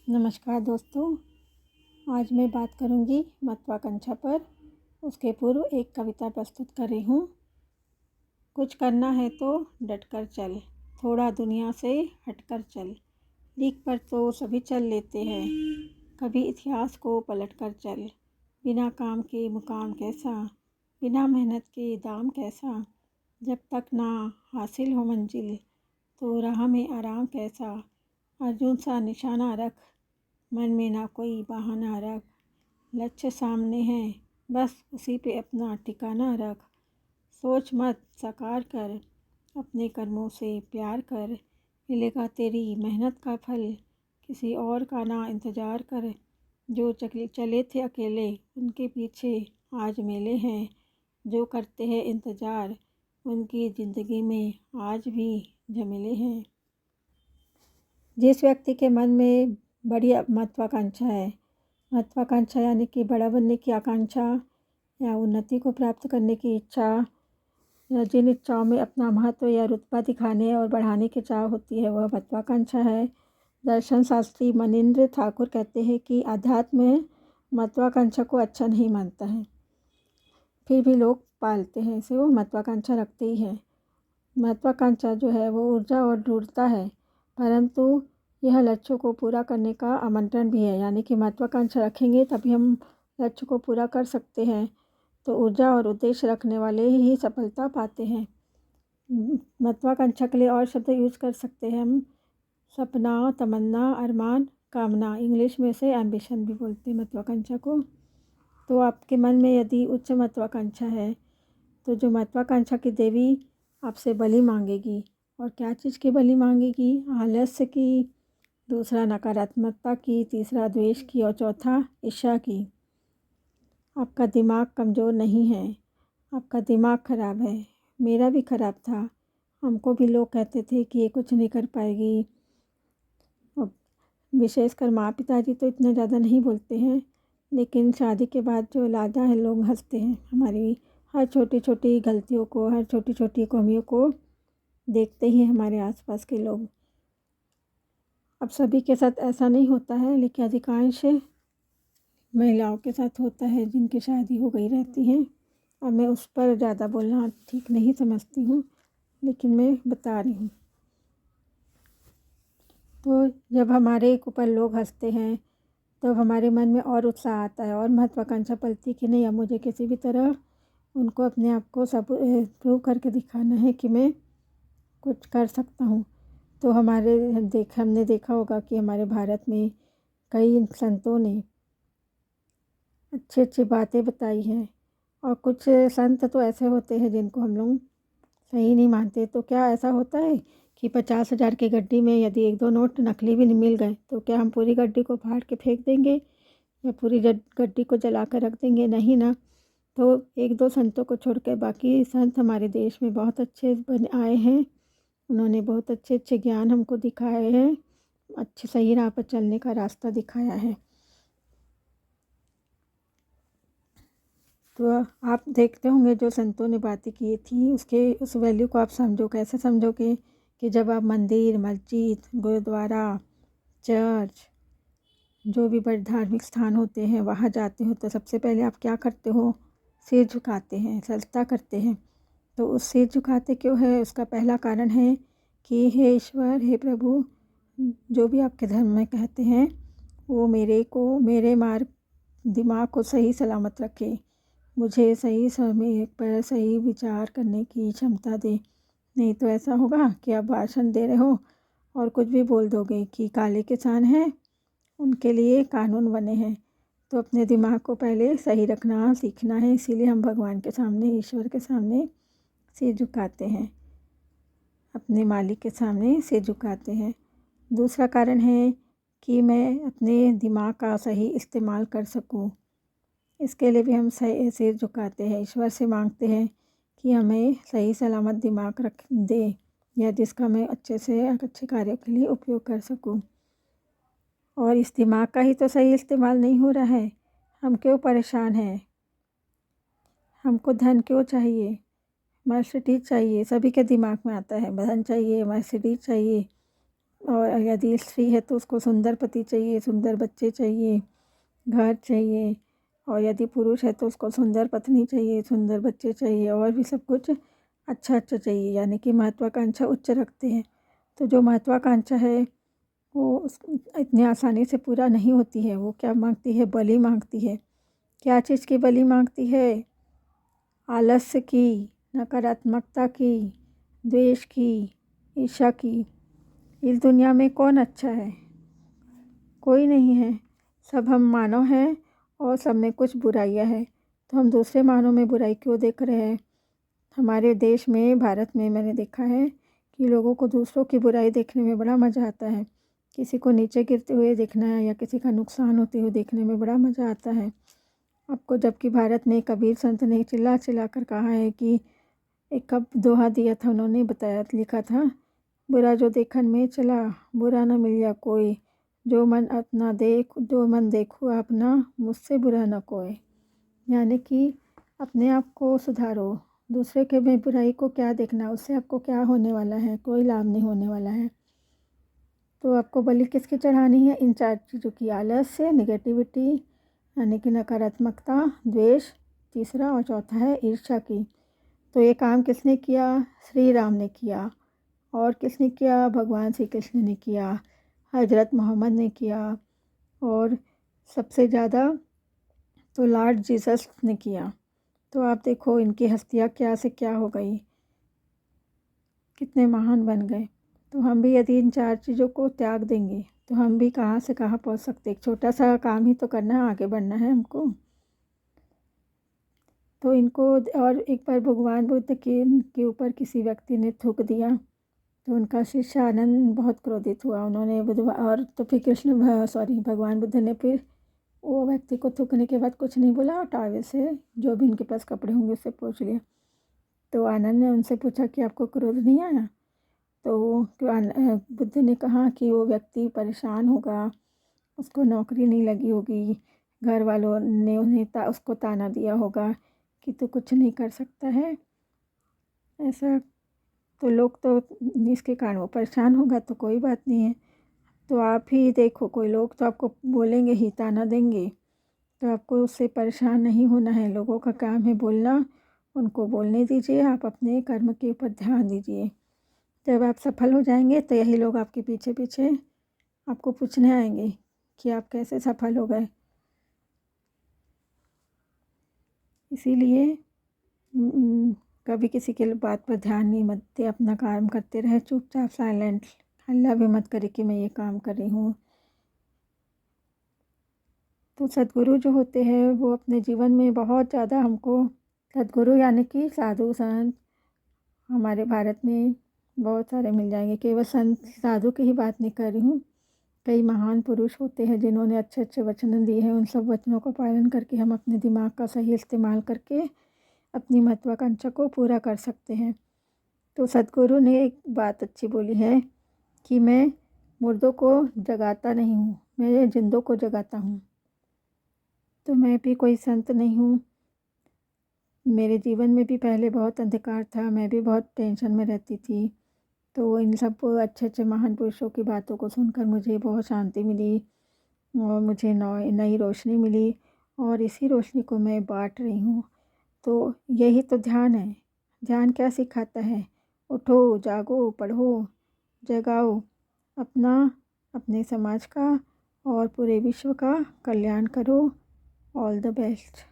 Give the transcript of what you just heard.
नमस्कार दोस्तों। आज मैं बात करूंगी महत्वाकांक्षा पर। उसके पूर्व एक कविता प्रस्तुत कर रही हूँ। कुछ करना है तो डटकर चल, थोड़ा दुनिया से हटकर चल। लीक पर तो सभी चल लेते हैं, कभी इतिहास को पलट कर चल। बिना काम के मुकाम कैसा, बिना मेहनत के दाम कैसा। जब तक ना हासिल हो मंजिल, तो राह में आराम कैसा। अर्जुन सा निशाना रख, मन में ना कोई बहाना रख। लक्ष्य सामने है, बस उसी पे अपना ठिकाना रख। सोच मत साकार कर, अपने कर्मों से प्यार कर। मिलेगा तेरी मेहनत का फल, किसी और का ना इंतज़ार कर। जो चले थे अकेले, उनके पीछे आज मेले हैं। जो करते हैं इंतज़ार, उनकी ज़िंदगी में आज भी झमेले हैं। जिस व्यक्ति के मन में बड़ी महत्वाकांक्षा है, महत्वाकांक्षा यानी कि बड़ा बनने की आकांक्षा या उन्नति को प्राप्त करने की इच्छा, या जिन इच्छाओं में अपना महत्व या रुतबा दिखाने और बढ़ाने की चाह होती है, वह महत्वाकांक्षा है। दर्शन शास्त्री मनिंद्र ठाकुर कहते हैं कि अध्यात्म महत्वाकांक्षा को अच्छा नहीं मानता है, फिर भी लोग पालते हैं, इसे वो महत्वाकांक्षा रखते ही हैं। महत्वाकांक्षा जो है वो ऊर्जा और दृढ़ता है, परंतु यह लक्ष्यों को पूरा करने का आमंत्रण भी है। यानी कि महत्वाकांक्षा रखेंगे तभी हम लक्ष्य को पूरा कर सकते हैं। तो ऊर्जा और उद्देश्य रखने वाले ही सफलता पाते हैं। महत्वाकांक्षा के लिए और शब्द यूज़ कर सकते हैं हम, सपना, तमन्ना, अरमान, कामना। इंग्लिश में से एम्बिशन भी बोलते हैं महत्वाकांक्षा को। तो आपके मन में यदि उच्च महत्वाकांक्षा है, तो जो महत्वाकांक्षा की देवी आपसे बलि मांगेगी। और क्या चीज़ की बलि मांगेगी? आलस्य की, दूसरा नकारात्मकता की, तीसरा द्वेष की और चौथा ईर्ष्या की। आपका दिमाग कमज़ोर नहीं है, आपका दिमाग ख़राब है। मेरा भी ख़राब था। हमको भी लोग कहते थे कि ये कुछ नहीं कर पाएगी। विशेषकर माँ पिताजी तो इतना ज़्यादा नहीं बोलते हैं, लेकिन शादी के बाद जो लादा है, लोग हंसते हैं हमारी हर छोटी छोटी गलतियों को, हर छोटी छोटी कमियों को देखते ही हमारे आसपास के लोग। अब सभी के साथ ऐसा नहीं होता है, लेकिन अधिकांश महिलाओं के साथ होता है जिनकी शादी हो गई रहती है। और मैं उस पर ज़्यादा बोलना ठीक नहीं समझती हूँ, लेकिन मैं बता रही हूँ। तो जब हमारे ऊपर लोग हंसते हैं, तो हमारे मन में और उत्साह आता है और महत्वाकांक्षा पलती कि नहीं, अब मुझे किसी भी तरह उनको अपने आप को सब प्रूव करके दिखाना है कि मैं कुछ कर सकता हूँ। तो हमने देखा होगा कि हमारे भारत में कई संतों ने अच्छी अच्छी बातें बताई हैं, और कुछ संत तो ऐसे होते हैं जिनको हम लोग सही नहीं मानते। तो क्या ऐसा होता है कि 50,000 की गड्डी में यदि 1-2 नोट नकली भी मिल गए, तो क्या हम पूरी गड्डी को फाड़ के फेंक देंगे या पूरी गड्डी को जला कर रख देंगे? नहीं ना। तो 1-2 संतों को छोड़ कर बाकी संत हमारे देश में बहुत अच्छे आए हैं। उन्होंने बहुत अच्छे अच्छे ज्ञान हमको दिखाए हैं, अच्छे सही राह पर चलने का रास्ता दिखाया है। तो आप देखते होंगे जो संतों ने बातें की थी, उस वैल्यू को आप समझो। कैसे समझोगे? कि जब आप मंदिर, मस्जिद, गुरुद्वारा, चर्च, जो भी बड़े धार्मिक स्थान होते हैं, वहाँ जाते हो, तो सबसे पहले आप क्या करते हो? सिर झुकाते हैं, सजदा करते हैं। तो उस सिर झुकाते क्यों है? उसका पहला कारण है कि हे ईश्वर, हे प्रभु, जो भी आपके धर्म में कहते हैं, वो मेरे दिमाग को सही सलामत रखे। मुझे सही समय पर सही विचार करने की क्षमता दे। नहीं तो ऐसा होगा कि आप भाषण दे रहे हो और कुछ भी बोल दोगे कि काले किसान हैं, उनके लिए कानून बने हैं। तो अपने दिमाग को पहले सही रखना सीखना है। इसीलिए हम भगवान के सामने, ईश्वर के सामने सिर झुकाते हैं, अपने मालिक के सामने सिर झुकाते हैं। दूसरा कारण है कि मैं अपने दिमाग का सही इस्तेमाल कर सकूं। इसके लिए भी हम सही सिर झुकाते हैं, ईश्वर से मांगते हैं कि हमें सही सलामत दिमाग रख दे, या जिसका मैं अच्छे से अच्छे कार्यों के लिए उपयोग कर सकूं। और इस दिमाग का ही तो सही इस्तेमाल नहीं हो रहा है। हम क्यों परेशान हैं? हमको धन क्यों चाहिए? मर्सिडीज चाहिए, सभी के दिमाग में आता है, धन चाहिए, मर्सिडीज चाहिए। और यदि स्त्री है तो उसको सुंदर पति चाहिए, सुंदर बच्चे चाहिए, घर चाहिए। और यदि पुरुष है तो उसको सुंदर पत्नी चाहिए, सुंदर बच्चे चाहिए, और भी सब कुछ अच्छा अच्छा चाहिए। यानी कि महत्वाकांक्षा उच्च रखते हैं। तो जो महत्वाकांक्षा है वो इतनी आसानी से पूरा नहीं होती है। वो क्या मांगती है? बलि मांगती है। क्या चीज़ की बलि मांगती है? आलस्य की, नकारात्मकता की, द्वेष की, ईर्ष्या की। इस दुनिया में कौन अच्छा है? कोई नहीं है। सब हम मानव हैं और सब में कुछ बुराइयां हैं। तो हम दूसरे मानव में बुराई क्यों देख रहे हैं? हमारे देश में, भारत में मैंने देखा है कि लोगों को दूसरों की बुराई देखने में बड़ा मज़ा आता है। किसी को नीचे गिरते हुए देखना है या किसी का नुकसान होते हुए देखने में बड़ा मज़ा आता है आपको। जबकि भारत में कबीर संत ने चिल्ला चिल्ला कर कहा है कि एक कब दोहा दिया था, उन्होंने बताया, लिखा था, बुरा जो देखन में चला, बुरा न मिलिया कोई, जो मन अपना देख, जो मन देखो अपना, मुझसे बुरा न कोई। यानी कि अपने आप को सुधारो। दूसरे के में बुराई को क्या देखना, उससे आपको क्या होने वाला है? कोई लाभ नहीं होने वाला है। तो आपको बलि किसकी चढ़ानी है? इन 4 चीज़ों की। आलस्य, नेगेटिविटी यानी कि नकारात्मकता, द्वेष, तीसरा और चौथा है ईर्ष्या की। तो ये काम किसने किया? श्री राम ने किया। और किसने किया? भगवान श्री कृष्ण ने किया, हजरत मोहम्मद ने किया, और सबसे ज़्यादा तो लॉर्ड जीसस ने किया। तो आप देखो इनकी हस्तियाँ क्या से क्या हो गई, कितने महान बन गए। तो हम भी यदि इन 4 चीज़ों को त्याग देंगे तो हम भी कहाँ से कहाँ पहुँच सकते। एक छोटा सा काम ही तो करना है, आगे बढ़ना है हमको। तो इनको, और एक बार भगवान बुद्ध के ऊपर किसी व्यक्ति ने थूक दिया तो उनका शिष्य आनंद बहुत क्रोधित हुआ। उन्होंने और तो फिर भगवान बुद्ध ने फिर वो व्यक्ति को थूकने के बाद कुछ नहीं बोला, टावे से जो भी उनके पास कपड़े होंगे उससे पोंछ लिया। तो आनंद ने उनसे पूछा कि आपको क्रोध नहीं आया? तो बुद्ध ने कहा कि वो व्यक्ति परेशान होगा, उसको नौकरी नहीं लगी होगी, घर वालों ने उन्हें उसको ताना दिया होगा कि तू कुछ नहीं कर सकता है ऐसा। तो लोग तो इसके कारण वो परेशान होगा, तो कोई बात नहीं है। तो आप ही देखो, कोई लोग तो आपको बोलेंगे ही, ताना देंगे, तो आपको उससे परेशान नहीं होना है। लोगों का काम है बोलना, उनको बोलने दीजिए। आप अपने कर्म के ऊपर ध्यान दीजिए। जब आप सफल हो जाएंगे तो यही लोग आपके पीछे पीछे आपको पूछने आएंगे कि आप कैसे सफल हो गए। इसीलिए कभी किसी के बात पर ध्यान नहीं मत दे, अपना काम करते रहे चुपचाप, साइलेंट। हल्ला भी मत करे कि मैं ये काम कर रही हूँ। तो सद्गुरु जो होते हैं वो अपने जीवन में बहुत ज़्यादा हमको, सद्गुरु यानी कि साधु संत, हमारे भारत में बहुत सारे मिल जाएंगे। केवल संत साधु की ही बात नहीं कर रही हूँ। कई महान पुरुष होते हैं जिन्होंने अच्छे अच्छे वचन दिए हैं। उन सब वचनों का पालन करके हम अपने दिमाग का सही इस्तेमाल करके अपनी महत्वाकांक्षा को पूरा कर सकते हैं। तो सद्गुरु ने एक बात अच्छी बोली है कि मैं मुर्दों को जगाता नहीं हूँ, मैं जिंदों को जगाता हूँ। तो मैं भी कोई संत नहीं हूँ। मेरे जीवन में भी पहले बहुत अंधकार था, मैं भी बहुत टेंशन में रहती थी। तो इन सब अच्छे अच्छे महान पुरुषों की बातों को सुनकर मुझे बहुत शांति मिली और मुझे नई रोशनी मिली, और इसी रोशनी को मैं बांट रही हूँ। तो यही तो ध्यान है। ध्यान क्या सिखाता है? उठो, जागो, पढ़ो, जगाओ अपना, अपने समाज का और पूरे विश्व का कल्याण करो। All the best.